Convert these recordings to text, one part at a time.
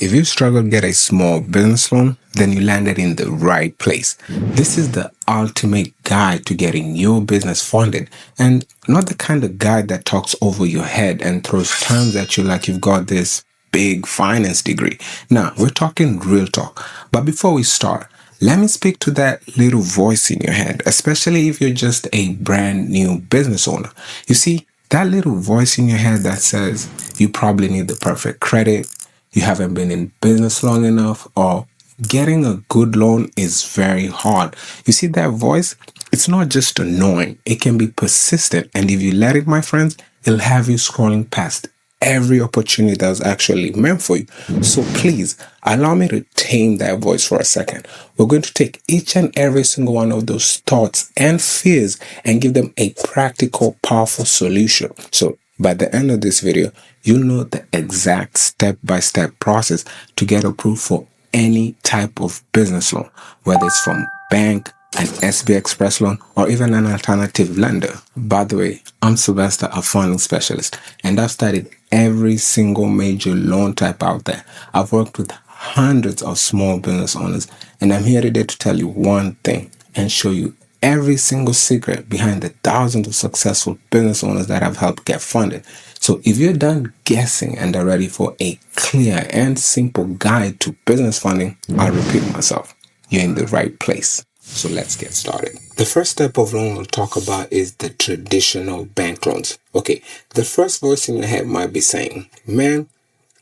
if you struggle to get a small business loan, then you landed in the right place. This is the ultimate guide to getting your business funded, and not the kind of guide that talks over your head and throws terms at you like you've got this big finance degree. Now, we're talking real talk. But before we start, let me speak to that little voice in your head, especially if you're just a brand new business owner. You see, that little voice in your head that says you probably need the perfect credit, you haven't been in business long enough, or getting a good loan is very hard. You see, that voice, it's not just annoying, it can be persistent. And if you let it, my friends, it'll have you scrolling past every opportunity that was actually meant for you. So please allow me to tame that voice for a second. We're going to take each and every single one of those thoughts and fears and give them a practical, powerful solution. So by the end of this video, you'll know the exact step-by-step process to get approved for any type of business loan, whether it's from bank, an SB Express loan, or even an alternative lender. By the way, I'm Sylvester, a funding specialist, and I've studied every single major loan type out there. I've worked with hundreds of small business owners, and I'm here today to tell you one thing and show you every single secret behind the thousands of successful business owners that I've helped get funded. So if you're done guessing and are ready for a clear and simple guide to business funding, I'll repeat myself. You're in the right place. So let's get started. The first step of loan we'll talk about is the traditional bank loans. Okay, the first voice in your head might be saying, man,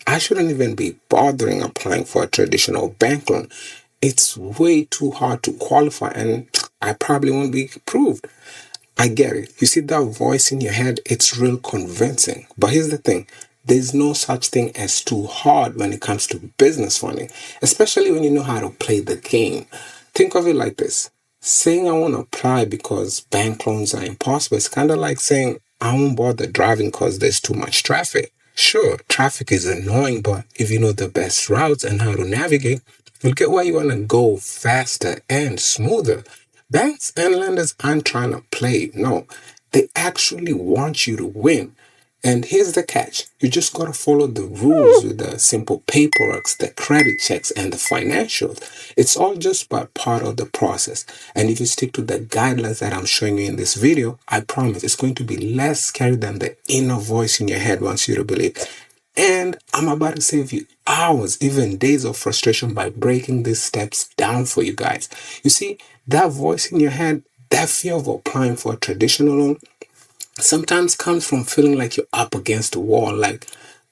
I shouldn't even be bothering applying for a traditional bank loan. It's way too hard to qualify and I probably won't be approved. I get it. You see that voice in your head? It's real convincing. But here's the thing. There's no such thing as too hard when it comes to business funding, especially when you know how to play the game. Think of it like this. Saying I won't apply because bank loans are impossible is kind of like saying I won't bother driving because there's too much traffic. Sure, traffic is annoying, but if you know the best routes and how to navigate, you'll get where you want to go faster and smoother. Banks and lenders aren't trying to play. No, they actually want you to win. And here's the catch. You just got to follow the rules with the simple paperwork, the credit checks, and the financials. It's all just part of the process. And if you stick to the guidelines that I'm showing you in this video, I promise it's going to be less scary than the inner voice in your head wants you to believe. And I'm about to save you hours, even days of frustration by breaking these steps down for you guys. You see, that voice in your head, that fear of applying for a traditional loan, sometimes comes from feeling like you're up against a wall, like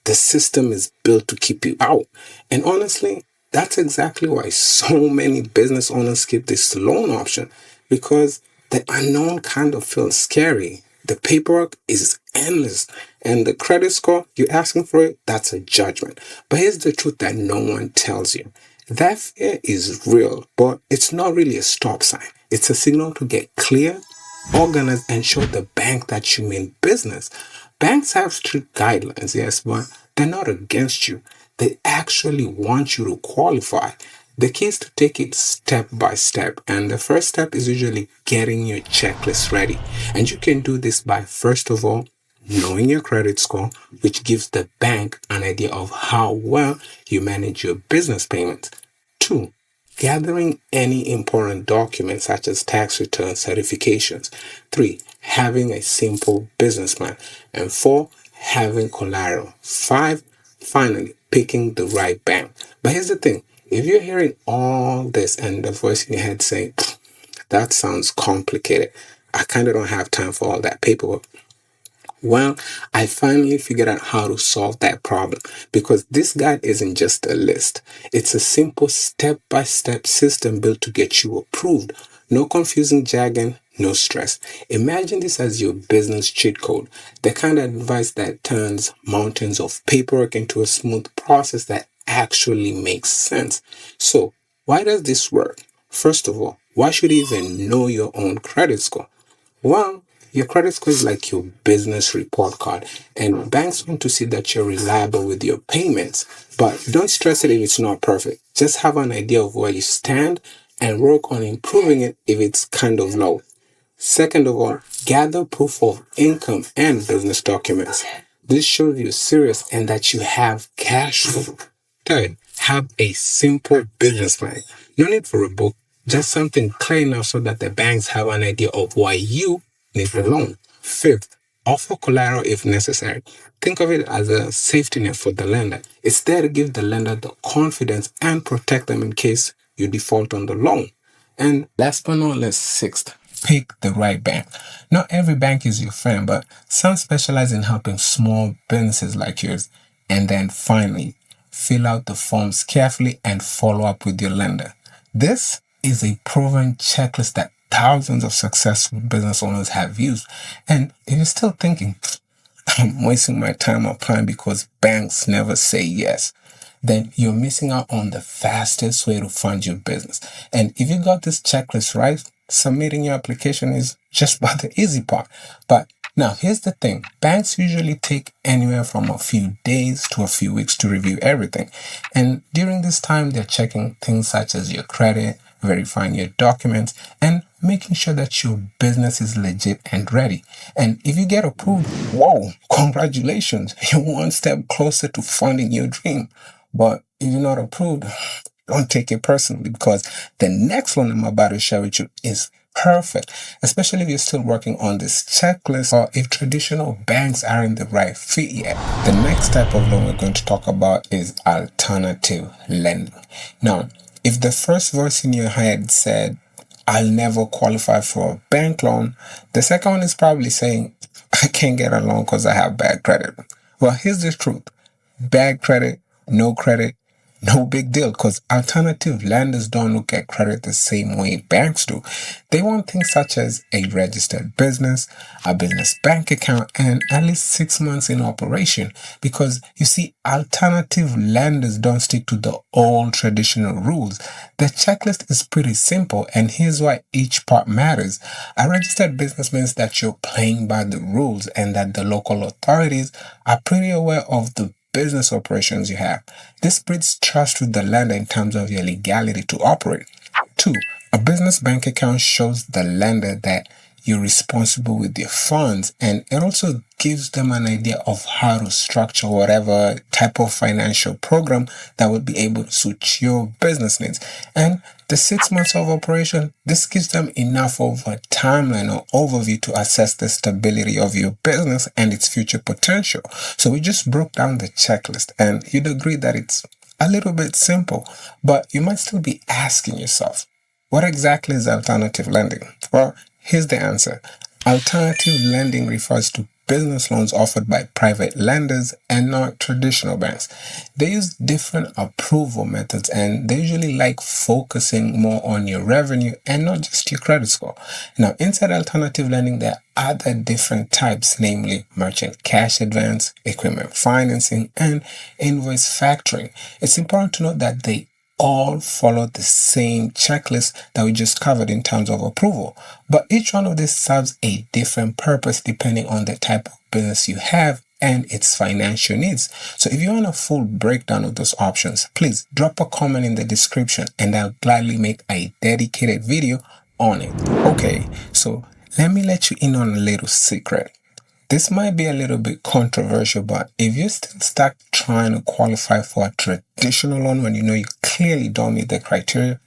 the system is built to keep you out. And honestly, that's exactly why so many business owners skip this loan option, because the unknown kind of feels scary. The paperwork is endless, and the credit score, you're asking for it, that's a judgment. But here's the truth that no one tells you. That fear is real, but it's not really a stop sign. It's a signal to get clear, organize, and show the bank that you mean business. Banks have strict guidelines, yes, but they're not against you. They actually want you to qualify. The key is to take it step by step, and the first step is usually getting your checklist ready. And you can do this by, first of all, knowing your credit score, which gives the bank an idea of how well you manage your business payments. 2, gathering any important documents such as tax returns, certifications. 3, having a simple business plan. And 4, having collateral. 5, finally, picking the right bank. But here's the thing. If you're hearing all this and the voice in your head saying, that sounds complicated, I kind of don't have time for all that paperwork. Well, I finally figured out how to solve that problem, because this guide isn't just a list. It's a simple step-by-step system built to get you approved. No confusing jargon, no stress. Imagine this as your business cheat code, the kind of advice that turns mountains of paperwork into a smooth process that actually makes sense. So, why does this work? First of all, why should you even know your own credit score? Well, your credit score is like your business report card, and banks want to see that you're reliable with your payments. But don't stress it if it's not perfect. Just have an idea of where you stand and work on improving it if it's kind of low. Second of all, gather proof of income and business documents. This shows you're serious and that you have cash flow. Third, have a simple business plan. No need for a book, just something clear enough so that the banks have an idea of why you need the loan. Fifth, offer collateral if necessary. Think of it as a safety net for the lender. It's there to give the lender the confidence and protect them in case you default on the loan. And last but not least, sixth, pick the right bank. Not every bank is your friend, but some specialize in helping small businesses like yours. And then finally, fill out the forms carefully and follow up with your lender. This is a proven checklist that thousands of successful business owners have used. And if you're still thinking, I'm wasting my time applying because banks never say yes, then you're missing out on the fastest way to fund your business. And if you got this checklist right, submitting your application is just about the easy part. But now here's the thing. Banks usually take anywhere from a few days to a few weeks to review everything. And during this time, they're checking things such as your credit, verifying your documents, and making sure that your business is legit and ready. And if you get approved, whoa, congratulations. You're one step closer to funding your dream. But if you're not approved, don't take it personally, because the next one I'm about to share with you is perfect, especially if you're still working on this checklist or if traditional banks aren't the right fit yet. The next type of loan we're going to talk about is alternative lending. Now, if the first voice in your head said, I'll never qualify for a bank loan, the second one is probably saying, I can't get a loan because I have bad credit. Well, here's the truth. Bad credit, no big deal, because alternative lenders don't look at credit the same way banks do. They want things such as a registered business, a business bank account, and at least 6 months in operation. Because you see, alternative lenders don't stick to the old traditional rules. The checklist is pretty simple, and here's why each part matters. A registered business means that you're playing by the rules and that the local authorities are pretty aware of the business operations you have. This breeds trust with the lender in terms of your legality to operate. 2. A business bank account shows the lender that you're responsible with your funds, and it also gives them an idea of how to structure whatever type of financial program that would be able to suit your business needs. And the 6 months of operation, this gives them enough of a timeline or overview to assess the stability of your business and its future potential. So we just broke down the checklist, and you'd agree that it's a little bit simple, but you might still be asking yourself, what exactly is alternative lending? Well, here's the answer. Alternative lending refers to business loans offered by private lenders and not traditional banks. They use different approval methods, and they usually like focusing more on your revenue and not just your credit score. Now, inside alternative lending, there are other different types, namely merchant cash advance, equipment financing, and invoice factoring. It's important to note that they all follow the same checklist that we just covered in terms of approval. But each one of these serves a different purpose depending on the type of business you have and its financial needs. So if you want a full breakdown of those options, please drop a comment in the description and I'll gladly make a dedicated video on it. Okay, so let me let you in on a little secret. This might be a little bit controversial, but if you're still stuck trying to qualify for a traditional loan when you know you clearly don't meet the criteria,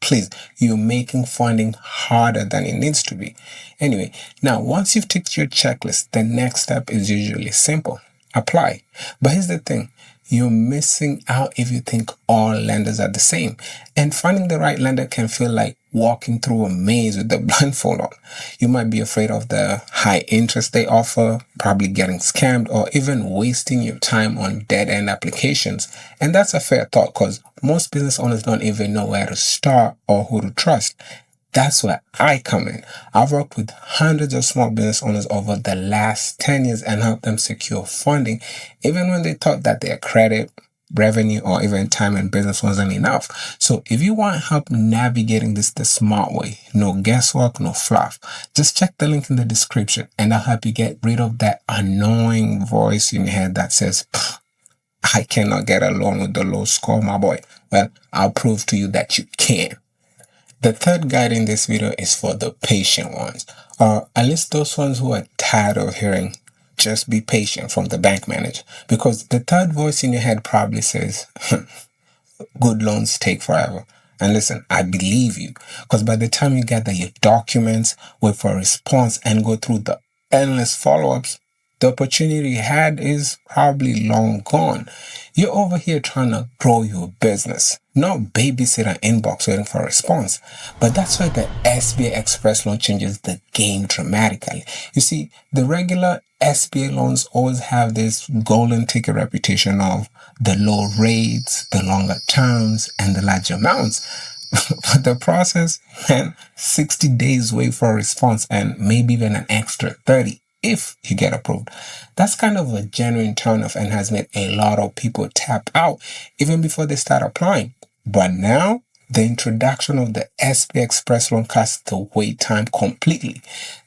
please, you're making funding harder than it needs to be. Anyway, now once you've ticked your checklist, the next step is usually simple. Apply. But here's the thing. You're missing out if you think all lenders are the same. And finding the right lender can feel like walking through a maze with the blindfold on. You might be afraid of the high interest they offer, probably getting scammed, or even wasting your time on dead-end applications. And that's a fair thought, because most business owners don't even know where to start or who to trust. That's where I come in. I've worked with hundreds of small business owners over the last 10 years and helped them secure funding, even when they thought that their credit, revenue, or even time in business wasn't enough. So if you want help navigating this the smart way, no guesswork, no fluff, just check the link in the description and I'll help you get rid of that annoying voice in your head that says, I cannot get a loan with the low score, my boy. Well, I'll prove to you that you can. The third guide in this video is for the patient ones, or at least those ones who are tired of hearing just be patient from the bank manager. Because the third voice in your head probably says, good loans take forever. And listen, I believe you, because by the time you gather your documents, wait for a response, and go through the endless follow-ups, the opportunity you had is probably long gone. You're over here trying to grow your business, not babysit an inbox waiting for a response. But that's why the SBA Express loan changes the game dramatically. You see, the regular SBA loans always have this golden ticket reputation of the low rates, the longer terms, and the large amounts. But the process, man, 60 days wait for a response and maybe even an extra 30 if you get approved. That's kind of a genuine turnoff and has made a lot of people tap out even before they start applying. But now, the introduction of the SB Express loan cuts the wait time completely.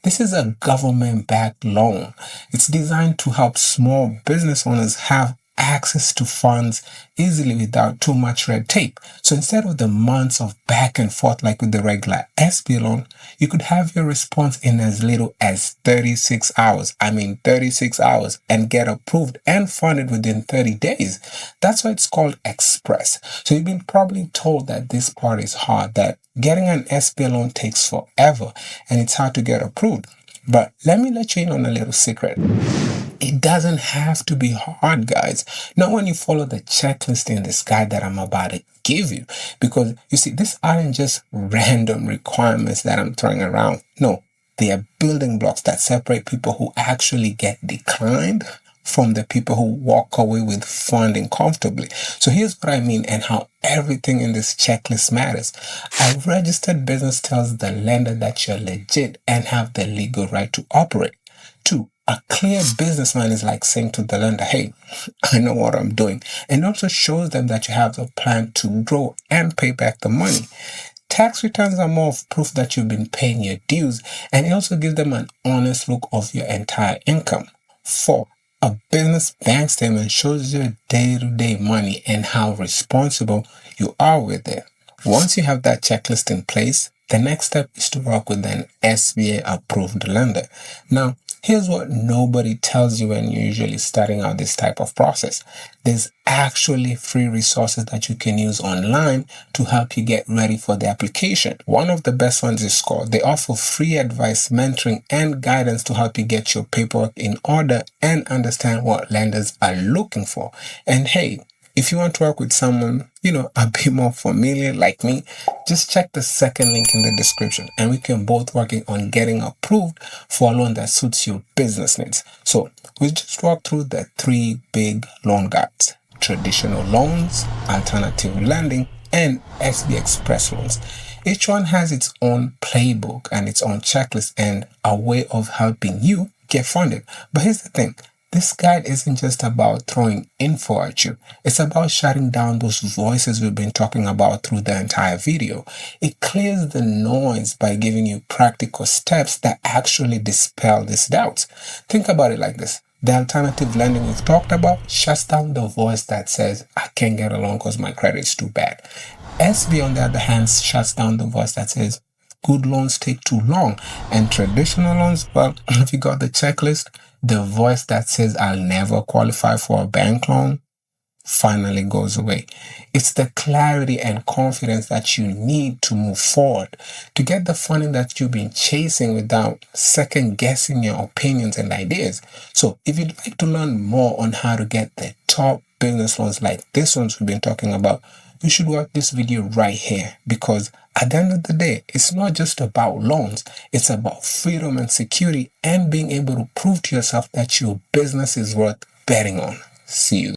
This is a government-backed loan. It's designed to help small business owners have access to funds easily without too much red tape. So instead of the months of back and forth like with the regular SB loan, you could have your response in as little as 36 hours. 36 hours, and get approved and funded within 30 days. That's why it's called Express. So you've been probably told that this part is hard, that getting an SB loan takes forever and it's hard to get approved. But let me let you in on a little secret. It doesn't have to be hard, guys. Not when you follow the checklist in this guide that I'm about to give you. Because, you see, these aren't just random requirements that I'm throwing around. No, they are building blocks that separate people who actually get declined from the people who walk away with funding comfortably. So here's what I mean and how everything in this checklist matters. A registered business tells the lender that you're legit and have the legal right to operate. 2, a clear businessman is like saying to the lender, hey, I know what I'm doing. And also shows them that you have a plan to grow and pay back the money. Tax returns are more of proof that you've been paying your dues, and it also gives them an honest look of your entire income. 4, a business bank statement shows your day-to-day money and how responsible you are with it. Once you have that checklist in place, the next step is to work with an SBA-approved lender. Now, here's what nobody tells you when you're usually starting out this type of process. There's actually free resources that you can use online to help you get ready for the application. One of the best ones is called. They offer free advice, mentoring, and guidance to help you get your paperwork in order and understand what lenders are looking for. And hey, if you want to work with someone, a bit more familiar like me, just check the second link in the description and we can both work on getting approved for a loan that suits your business needs. So we just walk through the 3 big loan guides: traditional loans, alternative lending, and SB Express loans. Each one has its own playbook and its own checklist and a way of helping you get funded. But here's the thing. This guide isn't just about throwing info at you. It's about shutting down those voices we've been talking about through the entire video. It clears the noise by giving you practical steps that actually dispel these doubts. Think about it like this. The alternative lending we've talked about shuts down the voice that says, I can't get a loan because my credit is too bad. SB, on the other hand, shuts down the voice that says, good loans take too long. And traditional loans, well, if you got the checklist, the voice that says I'll never qualify for a bank loan finally goes away. It's the clarity and confidence that you need to move forward, to get the funding that you've been chasing without second guessing your opinions and ideas. So if you'd like to learn more on how to get the top business loans like this ones we've been talking about, you should watch this video right here, because at the end of the day, it's not just about loans. It's about freedom and security and being able to prove to yourself that your business is worth betting on. See you.